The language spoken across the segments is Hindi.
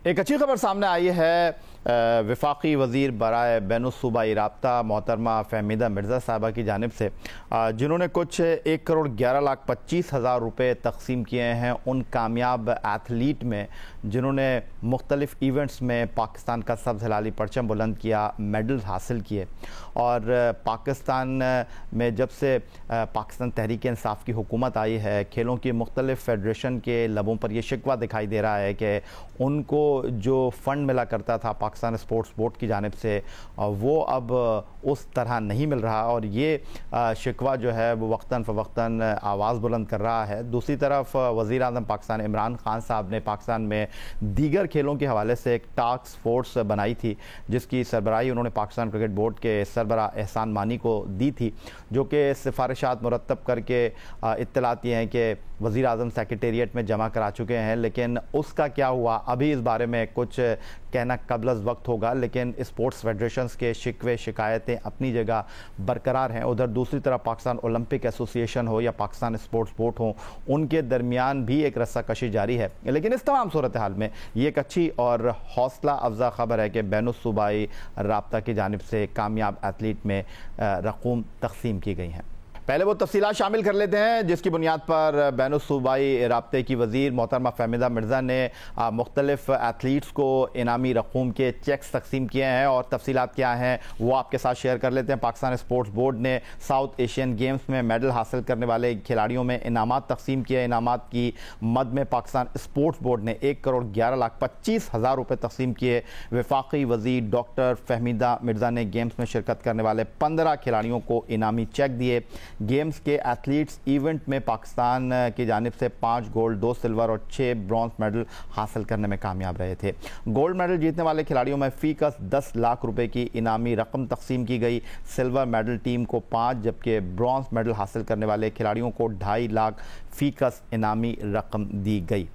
एक अच्छी खबर सामने आई है। वफाकी वज़ीर बराए बैनुस्सूबाई राब्ता मोहतरमा फहमीदा मिर्ज़ा साहबा की जानिब से, जिन्होंने कुछ 1,11,25,000 रुपये तकसीम किए हैं उन कामयाब एथलीट में जिन्होंने मुख्तलिफ़ इवेंट्स में पाकिस्तान का सब्ज़ हिलाली परचम बुलंद किया, मेडल हासिल किए। और पाकिस्तान में जब से पाकिस्तान तहरीक इंसाफ की हुकूमत आई है, खेलों की मुख्तलिफ़ फेडरेशन के लबों पर यह शिकवा दिखाई दे रहा है कि उनको जो फ़ंड मिला करता था पाकिस्तान स्पोर्ट्स बोर्ड की जानिब से, वो अब उस तरह नहीं मिल रहा और ये शिकवा जो है वो वक्तन फ़वक्तन आवाज़ बुलंद कर रहा है। दूसरी तरफ वज़ीर आज़म पाकिस्तान इमरान खान साहब ने पाकिस्तान में दीगर खेलों के हवाले से एक टास्क फोर्स बनाई थी, जिसकी सरबराही उन्होंने पाकिस्तान क्रिकेट बोर्ड के सरबरा एहसान मानी को दी थी, जो कि सिफारिशात मुरतब करके इत्तलात ये हैं कि वज़ीर आज़म सेक्रेटेरिएट में जमा करा चुके हैं। लेकिन उसका क्या हुआ, अभी इस बारे में कुछ कहना कबल वक्त होगा। लेकिन स्पोर्ट्स फेडरेशंस के शिकवे शिकायतें अपनी जगह बरकरार हैं। उधर दूसरी तरफ पाकिस्तान ओलंपिक एसोसिएशन हो या पाकिस्तान स्पोर्ट्स बोर्ड हो, उनके दरमियान भी एक रस्साकशी जारी है। लेकिन इस तमाम सूरत हाल में ये एक अच्छी और हौसला अफजा खबर है कि बैनुस्सूबाई राब्ता की जानिब से कामयाब एथलीट में रकूम तकसीम की गई हैं। पहले वो तफसीलात शामिल कर लेते हैं जिसकी बुनियाद पर बैनुस्सूबाई राब्ते की वज़ीर मोहतरमा फहमीदा मिर्ज़ा ने मुख्तलिफ़ एथलीट्स को इनामी रकूम के चेक्स तकसीम किए हैं। और तफसीलात क्या हैं वो आपके साथ शेयर कर लेते हैं। पाकिस्तान स्पोर्ट्स बोर्ड ने साउथ एशियन गेम्स में मेडल हासिल करने वाले खिलाड़ियों में इनामात तकसीम किए। इनामात की मद में पाकिस्तान स्पोर्ट्स बोर्ड ने 1,11,25,000 रुपये तकसीम किए। वफाकी वज़ीर डॉक्टर फहमीदा मिर्ज़ा ने गेम्स में शिरकत करने वाले 15 खिलाड़ियों को इनामी चेक दिए। गेम्स के एथलीट्स इवेंट में पाकिस्तान की जानिब से 5 गोल्ड, 2 सिल्वर और 6 ब्रॉन्ज मेडल हासिल करने में कामयाब रहे थे। गोल्ड मेडल जीतने वाले खिलाड़ियों में फ़ीकस 10 लाख रुपए की इनामी रकम तकसीम की गई। सिल्वर मेडल टीम को 5, जबकि ब्रॉन्ज मेडल हासिल करने वाले खिलाड़ियों को 2.5 लाख फ़ीकस इनामी रकम दी गई।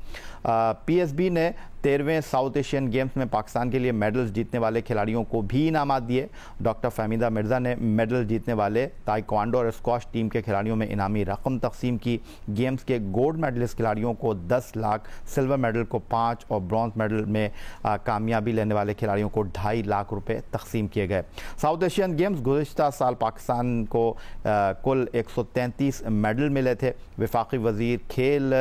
PSB ने 13वें साउथ एशियन गेम्स में पाकिस्तान के लिए मेडल्स जीतने वाले खिलाड़ियों को भी इनामात दिए। डॉक्टर फहमीदा मिर्ज़ा ने मेडल जीतने वाले ताइक्वांडो और स्क्वाश टीम के खिलाड़ियों में इनामी रकम तकसीम की। गेम्स के गोल्ड मेडलिस्ट खिलाड़ियों को 10 लाख, सिल्वर मेडल को 5 और ब्रॉन्ज मेडल में कामयाबी लेने वाले खिलाड़ियों को 2.5 लाख रुपये तकसीम किए गए। साउथ एशियन गेम्स गुज़िश्ता साल पाकिस्तान को कुल 133 मेडल मिले थे। वफाकी वज़ीर खेल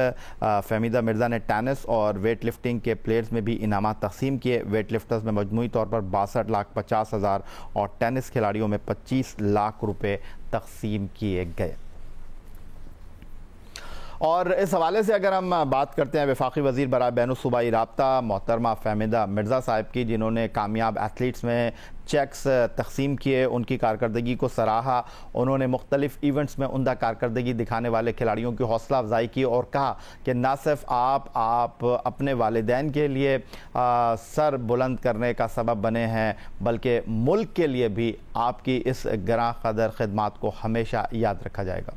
फहमीदा मिर्ज़ा ने टेनिस और वेट लिफ्टिंग के प्लेयर्स में भी इनामात तकसीम किए। वेट लिफ्टर्स में मजमूई तौर पर 62,50,000 और टेनिस खिलाड़ियों में 25 लाख रुपए तकसीम किए गए। और इस हवाले से अगर हम बात करते हैं वफाकी वज़ीर बराए बैनुस्सूबाई राब्ता मोहतरमा फहमीदा मिर्ज़ा साहब की, जिन्होंने कामयाब एथलीट्स में चेक्स तकसीम किए, उनकी कारकर्दगी को सराहा। उन्होंने मुख्तलिफ़ इवेंट्स में उम्दा कारकर्दगी दिखाने वाले खिलाड़ियों की हौसला अफजाई की और कहा कि न सिर्फ आप अपने वालिदैन के लिए सर बुलंद करने का सबब बने हैं, बल्कि मुल्क के लिए भी आपकी इस गरां कदर खिदमात को हमेशा याद रखा जाएगा।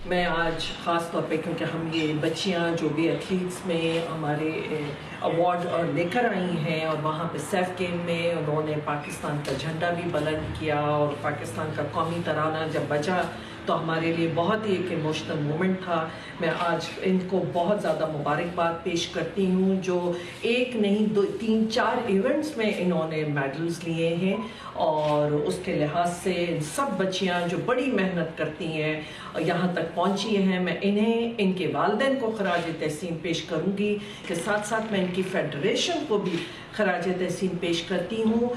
मैं आज ख़ास तौर पे, क्योंकि हम ये बच्चियां जो भी एथलीट्स में हमारे अवार्ड लेकर आई हैं और वहाँ पे सैफ गेम में उन्होंने पाकिस्तान का झंडा भी बुलंद किया और पाकिस्तान का कौमी तराना जब बजा तो हमारे लिए बहुत ही एक इमोशनल मोमेंट था। मैं आज इनको बहुत ज़्यादा मुबारकबाद पेश करती हूँ जो एक नहीं 2, 3, 4 इवेंट्स में इन्होंने मेडल्स लिए हैं और उसके लिहाज से सब बच्चियाँ जो बड़ी मेहनत करती हैं यहाँ तक पहुँची हैं। मैं इन्हें, इनके वालिदैन को खराज तहसीन पेश करूँगी कि साथ साथ मैं इनकी फेडरेशन को भी खराज तहसीन पेश करती हूँ।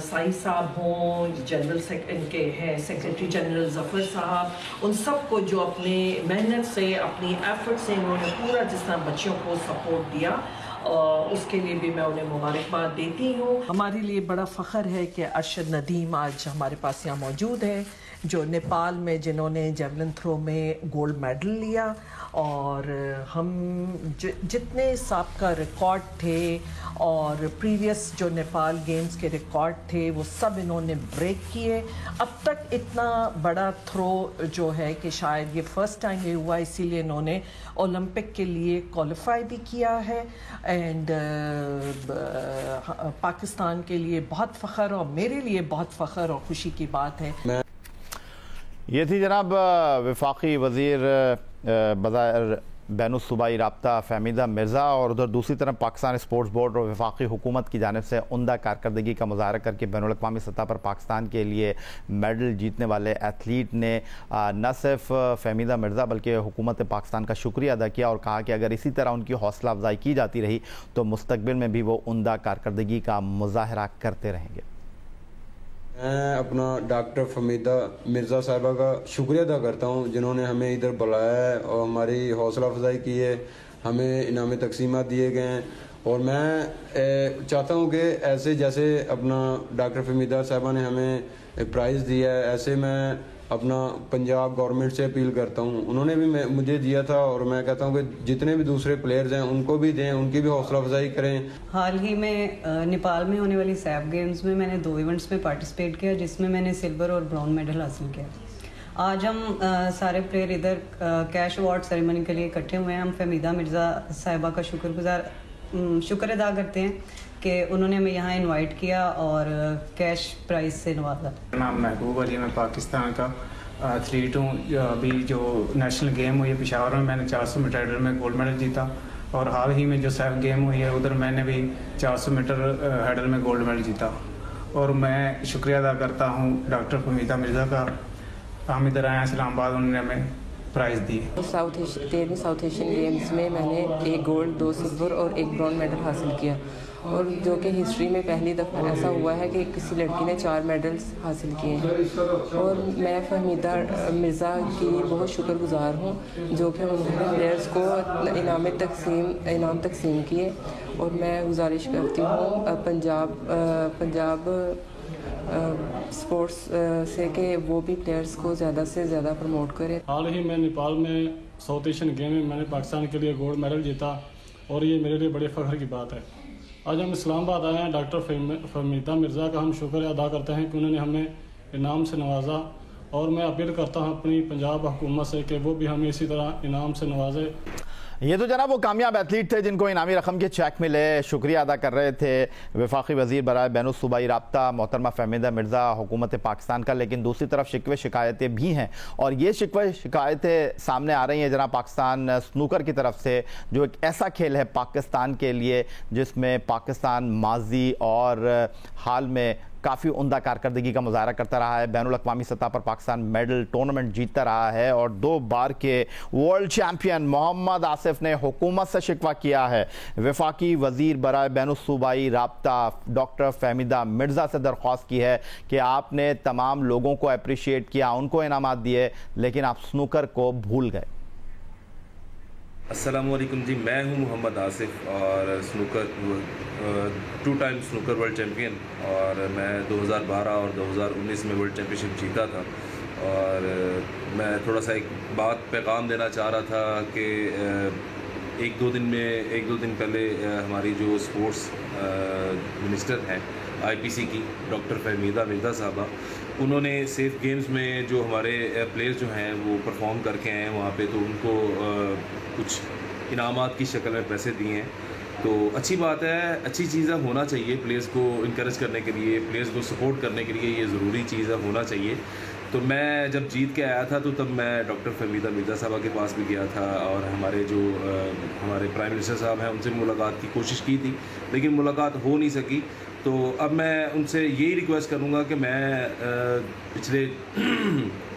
साई साहब हों, जनरल इनके हैं सेक्रेटरी जनरल ज़फ़र साहब, उन सब को जो अपने मेहनत से, अपनी एफर्ट से उन्होंने पूरा जिस तरह बच्चों को सपोर्ट दिया, उसके लिए भी मैं उन्हें मुबारकबाद देती हूँ। हमारे लिए बड़ा फ़ख्र है कि अरशद नदीम आज हमारे पास यहाँ मौजूद है, जो नेपाल में जिन्होंने जेवलिन थ्रो में गोल्ड मेडल लिया। और हम जितने साबका रिकॉर्ड थे और प्रीवियस जो नेपाल गेम्स के रिकॉर्ड थे वो सब इन्होंने ब्रेक किए। अब तक इतना बड़ा थ्रो जो है कि शायद ये फ़र्स्ट टाइम ये हुआ, इसीलिए इन्होंने ओलंपिक के लिए क्वालिफाई भी किया है। एंड पाकिस्तान के लिए बहुत फ़ख्र और मेरे लिए बहुत फ़ख्र और ख़ुशी की बात है। ये थी जनाब वफाकी वज़ीर बज़ाहिर बैनुस्सूबाई राब्ता फहमीदा मिर्ज़ा और उधर दूसरी तरफ पाकिस्तान स्पोर्ट्स बोर्ड और वफाकी हुकूमत की जानिब से उम्दा कारकर्दगी का मुजाहरा करके बैनुल अक़वामी सतह पर पाकिस्तान के लिए मेडल जीतने वाले एथलीट ने न सिर्फ फहमीदा मिर्ज़ा बल्कि हुकूमत पाकिस्तान का शुक्रिया अदा किया और कहा कि अगर इसी तरह उनकी हौसला अफजाई की जाती रही तो मुस्तकबिल में भी वो उम्दा कारकर्दगी का मुजाहरा करते रहेंगे। मैं अपना डॉक्टर फहमीदा मिर्ज़ा साहिबा का शुक्रिया अदा करता हूँ जिन्होंने हमें इधर बुलाया है और हमारी हौसला अफजाई की है, हमें इनाम तकसीमात दिए गए हैं। और मैं चाहता हूँ कि ऐसे जैसे अपना डॉक्टर फहमीदा साहिबा ने हमें प्राइज़ दिया है, ऐसे मैं अपना पंजाब गवर्नमेंट से अपील करता हूँ। उन्होंने भी मुझे दिया था और मैं कहता हूँ कि जितने भी दूसरे प्लेयर्स हैं उनको भी दें, उनकी भी हौसला अफजाई करें। हाल ही में नेपाल में होने वाली सैफ गेम्स में मैंने 2 इवेंट्स में पार्टिसिपेट किया जिसमें मैंने सिल्वर और ब्रॉन्ज मेडल हासिल किया। आज हम सारे प्लेयर इधर कैश अवार्ड सेरेमनी के लिए इकट्ठे हुए हैं। हम फहमीदा मिर्ज़ा साहिबा का शुक्र अदा करते हैं कि उन्होंने हमें यहाँ इनवाइट किया और कैश प्राइज से नवाजा। नाम महबूब अली, मैं पाकिस्तान का एथलीट हूँ। अभी जो नेशनल गेम हुई है पेशावर में, मैंने 400 मीटर हेडर में गोल्ड मेडल जीता और हाल ही में जो सैफ गेम हुई है उधर मैंने भी 400 मीटर हेडर में गोल्ड मेडल जीता। और मैं शुक्रिया अदा करता हूँ डॉक्टर फहमीदा मिर्ज़ा का। हम इधर आए इस्लामाबाद, उन्होंने हमें प्राइज़ दी। 13वीं साउथ एशियन गेम्स में मैंने 1 गोल्ड 2 सिल्वर और 1 ब्रॉन्ज मेडल हासिल किया और जो कि हिस्ट्री में पहली दफ़ा ऐसा हुआ है कि किसी लड़की ने 4 मेडल्स हासिल किए हैं। और मैं फहमीदा मिर्ज़ा की बहुत शुक्रगुजार हूँ जो कि उन्होंने प्लेयर्स को इनाम तकसीम किए। और मैं गुजारिश करती हूँ पंजाब स्पोर्ट्स से कि वो भी प्लेयर्स को ज़्यादा से ज़्यादा प्रमोट करें। हाल ही में नेपाल में साउथ एशियन गेम में मैंने पाकिस्तान के लिए गोल्ड मेडल जीता और ये मेरे लिए बड़े फ़ख्र की बात है। आज हम इस्लामाबाद आए हैं, डॉक्टर फहमीदा मिर्ज़ा का हम शुक्रिया अदा करते हैं कि उन्होंने हमें इनाम से नवाजा। और मैं अपील करता हूँ अपनी पंजाब हुकूमत से कि वो भी हमें इसी तरह इनाम से नवाजे। ये तो जनाब वो कामयाब एथलीट थे जिनको इनामी रकम के चेक मिले, शुक्रिया अदा कर रहे थे वफाकी वज़ीर बराए बैनुस्सूबाई राब्ता मोहतरमा फहमीदा मिर्ज़ा हुकूमत पाकिस्तान का। लेकिन दूसरी तरफ शिकवे शिकायतें भी हैं और ये शिकवे शिकायतें सामने आ रही हैं जनाब पाकिस्तान स्नूकर की तरफ से, जो एक ऐसा खेल है पाकिस्तान के लिए जिसमें पाकिस्तान माजी और हाल में काफ़ी उम्दा कारकर्दगी का मुजाहरा करता रहा है। बैनुल अक़वामी सतह पर पाकिस्तान मेडल टूर्नामेंट जीतता रहा है और 2 बार के वर्ल्ड चैम्पियन मोहम्मद आसिफ ने हुकूमत से शिकवा किया है। वफाकी वज़ीर बराए बैनुस्सूबाई राब्ता डॉक्टर फहमीदा मिर्ज़ा से दरख्वास्त की है कि आपने तमाम लोगों को अप्रिशिएट किया, उनको इनामात दिए, लेकिन आप स्नूकर को भूल गए। अस्सलाम वालेकुम जी, मैं हूं मोहम्मद आसिफ और snooker 2 time snooker world champion और मैं 2012 और 2019 में वर्ल्ड चैम्पियनशिप जीता था। और मैं थोड़ा सा एक बात पैगाम देना चाह रहा था कि एक दो दिन पहले हमारी जो स्पोर्ट्स मिनिस्टर हैं IPC की डॉक्टर फहमीदा मिर्ज़ा साहबा, उन्होंने सेफ गेम्स में जो हमारे प्लेयर्स जो हैं वो परफॉर्म करके आए हैं वहाँ पे, तो उनको कुछ इनामात की शक्ल में पैसे दिए हैं। तो अच्छी बात है, अच्छी चीज़ है, होना चाहिए। प्लेयर्स को इनकरेज करने के लिए, प्लेयर्स को सपोर्ट करने के लिए ये ज़रूरी चीज़ है, होना चाहिए। तो मैं जब जीत के आया था तो तब मैं डॉक्टर फहमीदा मिर्ज़ा साहबा के पास भी गया था और हमारे जो हमारे प्राइम मिनिस्टर साहब हैं उनसे मुलाकात की कोशिश की थी, लेकिन मुलाकात हो नहीं सकी। तो अब मैं उनसे यही रिक्वेस्ट करूँगा कि मैं पिछले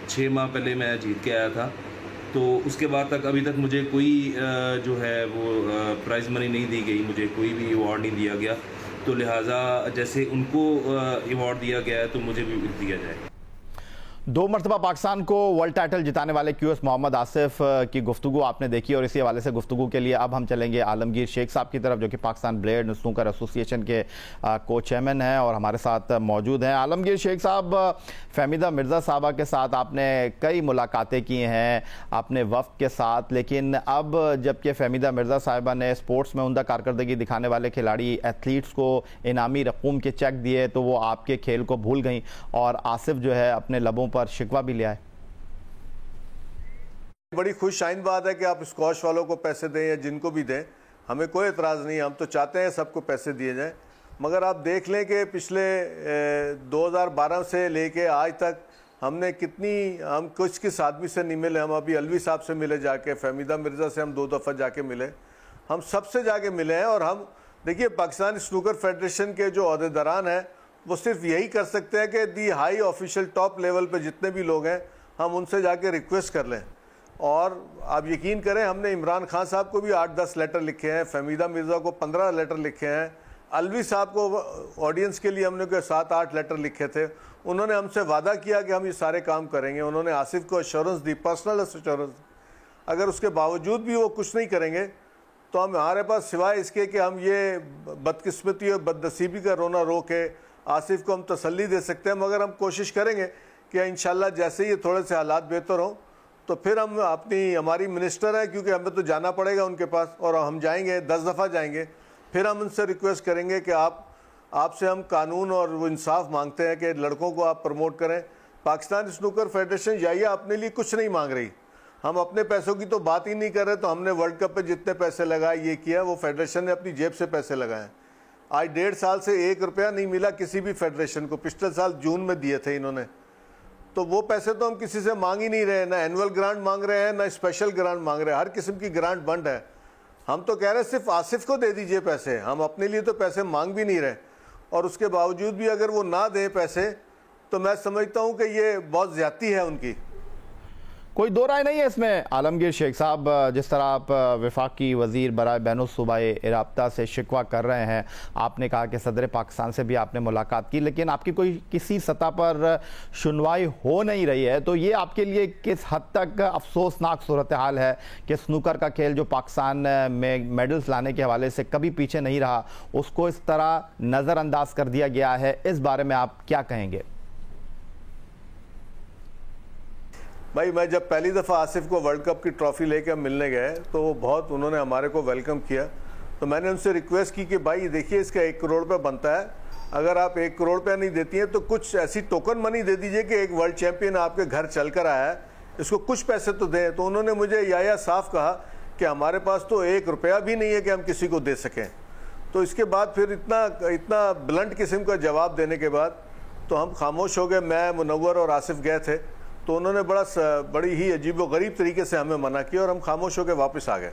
6 माह पहले मैं जीत के आया था, तो उसके बाद तक अभी तक मुझे कोई जो है वो प्राइज़ मनी नहीं दी गई, मुझे कोई भी अवार्ड नहीं दिया गया। तो लिहाजा जैसे उनको अवार्ड दिया गया है तो मुझे भी दिया जाए। 2 मरतबा पाकिस्तान को वर्ल्ड टाइटल जिताने वाले QS मोहम्मद आसिफ की गुफ्तगू आपने देखी और इसी हवाले से गुफ्तगू के लिए अब हम चलेंगे आलमगीर शेख साहब की तरफ, जो कि पाकिस्तान ब्लेड स्नूकर एसोसिएशन के को चेयरमैन हैं और हमारे साथ मौजूद हैं। आलमगीर शेख साहब, फहमीदा मिर्ज़ा साहबा के साथ आपने कई मुलाकातें की हैं अपने वफ़द के साथ, लेकिन अब जबकि फहमीदा मिर्ज़ा साहिबा ने स्पोर्ट्स में उम्दा कारकर्दगी दिखाने वाले खिलाड़ी एथलीट्स को इनामी रकूम के चेक दिए तो वो आपके खेल को भूल गई और आसिफ जो है अपने लबों पर शिकवा भी लिया है। बड़ी खुश आइंद बात है कि आप स्क्वाश वालों को पैसे दें या जिनको भी दें, हमें कोई एतराज़ नहीं, हम तो चाहते हैं सबको पैसे दिए जाएं। मगर आप देख लें कि पिछले 2012 से लेके आज तक हम किस आदमी से नहीं मिले, हम अभी अलवी साहब से मिले जाके, फहमीदा मिर्ज़ा से हम 2 दफ़ा जाके मिले, हम सबसे जाके मिले हैं। और हम देखिए पाकिस्तान स्नूकर फेडरेशन के जो अहदेदारान हैं वो सिर्फ यही कर सकते हैं कि दी हाई ऑफिशियल टॉप लेवल पे जितने भी लोग हैं हम उनसे जाके रिक्वेस्ट कर लें। और आप यकीन करें हमने इमरान खान साहब को भी 8-10 लेटर लिखे हैं, फहमीदा मिर्ज़ा को 15 लेटर लिखे हैं, अलवी साहब को ऑडियंस के लिए हमने कोई 7-8 लेटर लिखे थे। उन्होंने हमसे वादा किया कि हम ये सारे काम करेंगे, उन्होंने आसिफ को एश्योरेंस दी, पर्सनल एश्योरेंस। अगर उसके बावजूद भी वो कुछ नहीं करेंगे तो हमारे पास सिवाय इसके कि हम ये बदकिस्मती और बदनसीबी का रोना रो के आसिफ को हम तसल्ली दे सकते हैं, मगर हम कोशिश करेंगे कि इंशाल्लाह जैसे ही थोड़े से हालात बेहतर हों तो फिर हम हमारी मिनिस्टर है, क्योंकि हमें तो जाना पड़ेगा उनके पास, और हम जाएंगे 10 दफ़ा जाएंगे, फिर हम उनसे रिक्वेस्ट करेंगे कि आपसे हम कानून और वो इंसाफ मांगते हैं कि लड़कों को आप प्रमोट करें। पाकिस्तान स्नूकर फेडरेशन या अपने लिए कुछ नहीं मांग रही, हम अपने पैसों की तो बात ही नहीं कर रहे। तो हमने वर्ल्ड कप पे जितने पैसे लगाए, ये किया, वो फेडरेशन ने अपनी जेब से पैसे लगाए। आज 1.5 साल से 1 रुपया नहीं मिला किसी भी फेडरेशन को, पिछले साल जून में दिए थे इन्होंने। तो वो पैसे तो हम किसी से मांग ही नहीं रहे, ना एनुअल ग्रांट मांग रहे हैं, ना स्पेशल ग्रांट मांग रहे हैं, हर किस्म की ग्रांट बंद है। हम तो कह रहे हैं सिर्फ आसिफ को दे दीजिए पैसे, हम अपने लिए तो पैसे मांग भी नहीं रहे। और उसके बावजूद भी अगर वो ना दें पैसे तो मैं समझता हूँ कि ये बहुत ज़्यादती है उनकी। कोई दो राय नहीं है इसमें। आलमगीर शेख साहब, जिस तरह आप वफाकी वज़ीर बराए बैनुस्सूबाई राब्ता से शिकवा कर रहे हैं, आपने कहा कि सदर पाकिस्तान से भी आपने मुलाकात की, लेकिन आपकी कोई किसी सतह पर सुनवाई हो नहीं रही है, तो ये आपके लिए किस हद तक अफसोसनाक सूरत हाल है कि स्नूकर का खेल जो पाकिस्तान में मेडल्स लाने के हवाले से कभी पीछे नहीं रहा, उसको इस तरह नज़रअंदाज कर दिया गया है। इस बारे में आप क्या कहेंगे? भाई, मैं जब पहली दफ़ा आसिफ को वर्ल्ड कप की ट्रॉफ़ी लेके हम मिलने गए तो वो बहुत उन्होंने हमारे को वेलकम किया। तो मैंने उनसे रिक्वेस्ट की कि भाई देखिए इसका 1 करोड़ रुपये बनता है, अगर आप 1 करोड़ रुपया नहीं देती हैं तो कुछ ऐसी टोकन मनी दे दीजिए कि एक वर्ल्ड चैंपियन आपके घर चल कर आया है, इसको कुछ पैसे तो दें। तो उन्होंने मुझे या साफ कहा कि हमारे पास तो 1 रुपया भी नहीं है कि हम किसी को दे सकें। तो इसके बाद फिर इतना ब्लंट किस्म का जवाब देने के बाद तो हम खामोश हो गए। मैं, मुनव्वर और आसिफ गए थे, तो उन्होंने बड़ी ही अजीब व गरीब तरीके से हमें मना किया और हम खामोश होकर वापस आ गए।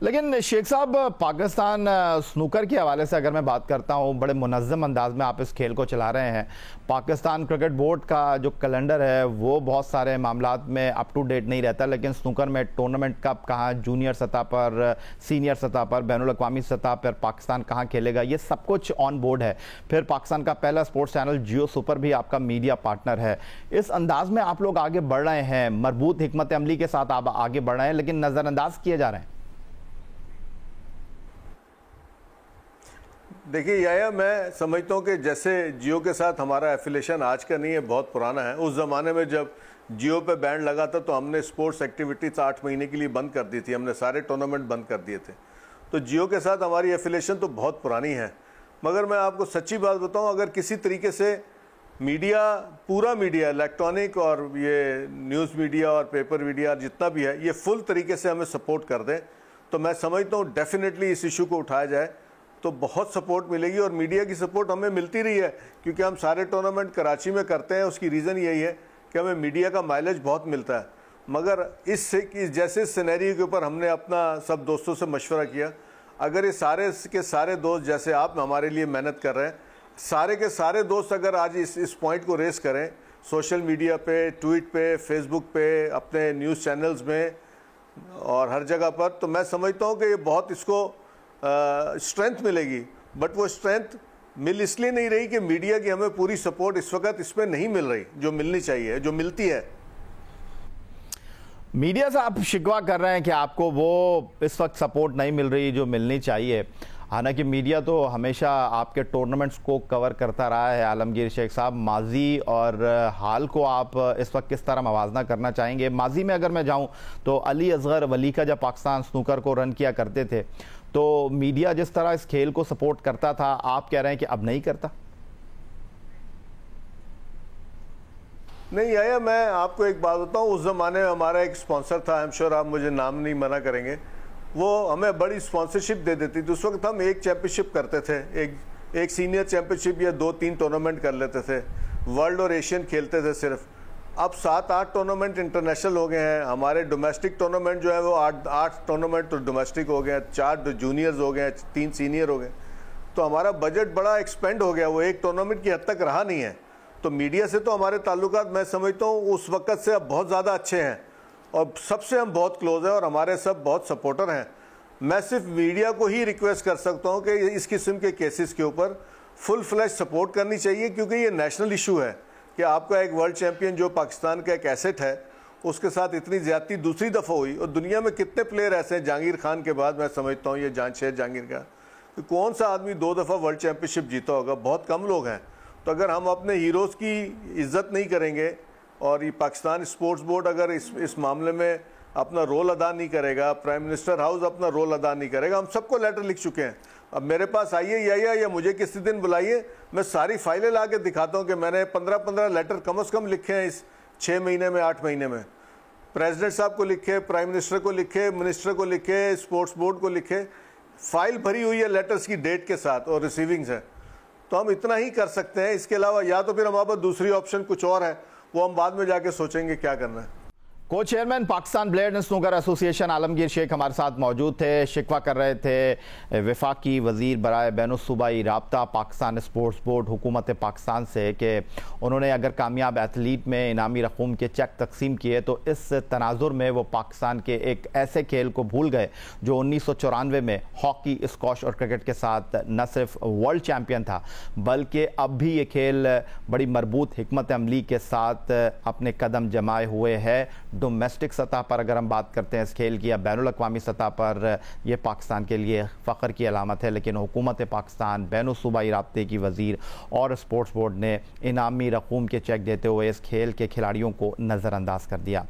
लेकिन शेख साहब, पाकिस्तान स्नूकर के हवाले से अगर मैं बात करता हूँ, बड़े मुनज़्ज़म अंदाज में आप इस खेल को चला रहे हैं। पाकिस्तान क्रिकेट बोर्ड का जो कैलेंडर है वो बहुत सारे मामलात में अप टू डेट नहीं रहता, लेकिन स्नूकर में टूर्नामेंट कब कहाँ, जूनियर सतह पर, सीनियर सतह पर, बैनुल-अक़वामी सतह पर पाकिस्तान कहाँ खेलेगा, ये सब कुछ ऑन बोर्ड है। फिर पाकिस्तान का पहला स्पोर्ट्स चैनल जियो सुपर भी आपका मीडिया पार्टनर है। इस अंदाज में आप लोग आगे बढ़ रहे हैं, मरबूत हिकमत अमली के साथ आप आगे बढ़ रहे हैं, लेकिन नज़रअंदाज किए जा रहे हैं। देखिए याया, मैं समझता हूँ कि जैसे जियो के साथ हमारा एफिलेशन आज का नहीं है, बहुत पुराना है। उस ज़माने में जब जियो पे बैन लगा था तो हमने स्पोर्ट्स एक्टिविटीज़ 8 महीने के लिए बंद कर दी थी, हमने सारे टूर्नामेंट बंद कर दिए थे। तो जियो के साथ हमारी एफिलेशन तो बहुत पुरानी है। मगर मैं आपको सच्ची बात बताऊँ, अगर किसी तरीके से मीडिया, पूरा मीडिया, इलेक्ट्रॉनिक और ये न्यूज़ मीडिया और पेपर मीडिया जितना भी है, ये फुल तरीके से हमें सपोर्ट कर दें तो मैं समझता हूँ डेफिनेटली इस इशू को उठाया जाए तो बहुत सपोर्ट मिलेगी। और मीडिया की सपोर्ट हमें मिलती रही है क्योंकि हम सारे टूर्नामेंट कराची में करते हैं। उसकी रीज़न यही है कि हमें मीडिया का माइलेज बहुत मिलता है। मगर इस जैसे सिनेरियो के ऊपर हमने अपना सब दोस्तों से मशवरा किया, अगर ये सारे के सारे दोस्त जैसे आप हमारे लिए मेहनत कर रहे हैं, सारे के सारे दोस्त अगर आज इस पॉइंट को रेस करें सोशल मीडिया पे, ट्वीट पे, फेसबुक पे, अपने न्यूज़ चैनल्स में और हर जगह पर, तो मैं समझता हूँ कि ये बहुत इसको स्ट्रेंथ मिलेगी। बट वो स्ट्रेंथ मिल इसलिए नहीं रही कि मीडिया की हमें पूरी सपोर्ट इस वक्त इसमें नहीं मिल रही जो मिलनी चाहिए, जो मिलती है। मीडिया से आप शिकवा कर रहे हैं कि आपको वो इस वक्त सपोर्ट नहीं मिल रही जो मिलनी चाहिए। हालांकि मीडिया तो हमेशा आपके टूर्नामेंट्स को कवर करता रहा है। आलमगीर शेख साहब, माजी और हाल को आप इस वक्त किस तरह मवाजना करना चाहेंगे? माजी में अगर मैं जाऊं तो अली असगर वली का जब पाकिस्तान स्नूकर को रन किया करते थे तो मीडिया जिस तरह इस खेल को सपोर्ट करता था, आप कह रहे हैं कि अब नहीं करता? नहीं आया, मैं आपको एक बात बताऊं, उस ज़माने में हमारा एक स्पॉन्सर था, आई एम श्योर आप मुझे नाम नहीं मना करेंगे, वो हमें बड़ी स्पॉन्सरशिप दे देती थी। उस वक्त हम एक चैंपियनशिप करते थे, एक सीनियर चैंपियनशिप या 2-3 टूर्नामेंट कर लेते थे। वर्ल्ड और एशियन खेलते थे सिर्फ, अब 7-8 टूर्नामेंट इंटरनेशनल हो गए हैं। हमारे डोमेस्टिक टूर्नामेंट जो है वो 8 टूर्नामेंट तो डोमेस्टिक हो गए हैं, 4 जूनियर्स हो गए हैं, 3 सीनियर हो गए। तो हमारा बजट बड़ा एक्सपेंड हो गया, वो एक टूर्नामेंट की हद तक रहा नहीं है। तो मीडिया से तो हमारे ताल्लुकात मैं समझता हूँ उस वक़्त से अब बहुत ज़्यादा अच्छे हैं और सबसे हम बहुत क्लोज हैं और हमारे सब बहुत सपोर्टर हैं। मैं सिर्फ मीडिया को ही रिक्वेस्ट कर सकता हूँ कि इस किस्म के केसेस के ऊपर फुल फ्लैश सपोर्ट करनी चाहिए, क्योंकि ये नेशनल इशू है कि आपका एक वर्ल्ड चैंपियन जो पाकिस्तान का एक एसेट है उसके साथ इतनी ज़्यादती दूसरी दफ़ा हुई। और दुनिया में कितने प्लेयर ऐसे हैं, जहांगीर खान के बाद मैं समझता हूँ ये जांशेद जहांगीर का, कि कौन सा आदमी 2 दफ़ा वर्ल्ड चैंपियनशिप जीता होगा, बहुत कम लोग हैं। तो अगर हम अपने हीरोज़ की इज़्ज़त नहीं करेंगे और ये पाकिस्तान स्पोर्ट्स बोर्ड अगर इस मामले में अपना रोल अदा नहीं करेगा, प्राइम मिनिस्टर हाउस अपना रोल अदा नहीं करेगा, हम सबको लेटर लिख चुके हैं। अब मेरे पास आइए या मुझे किसी दिन बुलाइए, मैं सारी फाइलें ला के दिखाता हूँ कि मैंने 15-15 लेटर कम से कम लिखे हैं इस 6 महीने में, 8 महीने में। प्रेसिडेंट साहब को लिखे, प्राइम मिनिस्टर को लिखे, मिनिस्टर को लिखे, स्पोर्ट्स बोर्ड को लिखे, फाइल भरी हुई है लेटर्स की डेट के साथ और रिसीविंग्स है। तो हम इतना ही कर सकते हैं, इसके अलावा या तो फिर हमारे पास दूसरी ऑप्शन कुछ और है, वो हम बाद में जाके सोचेंगे क्या करना है। को chairman Pakistan blade and snooker association Alamgir Sheikh हमारे साथ मौजूद थे, शिकवा कर रहे थे वफाकी वज़ीर बराए बैनुस्सूबाई राब्ता पाकिस्तान स्पोर्ट्स बोर्ड हुकूमत पाकिस्तान से कि उन्होंने अगर कामयाब एथलीट में इनामी रकूम के चेक तकसीम किए तो इस तनाजुर में वो पाकिस्तान के एक ऐसे खेल को भूल गए जो 1994 में हॉकी, स्क्वॉश और क्रिकेट के साथ न सिर्फ वर्ल्ड चैम्पियन था बल्कि अब भी ये खेल बड़ी मरबूत हिकमत अमली के साथ अपने कदम जमाए हुए है। डोमेस्टिक सतह पर अगर हम बात करते हैं इस खेल की या बैनुल अक़वामी सतह पर, यह पाकिस्तान के लिए फ़ख्र की अलामत है, लेकिन हुकूमत पाकिस्तान, बैनुस्सूबाई राब्ते की वज़ीर और स्पोर्ट्स बोर्ड ने इनामी रकूम के चेक देते हुए इस खेल के खिलाड़ियों को नज़रअंदाज कर दिया।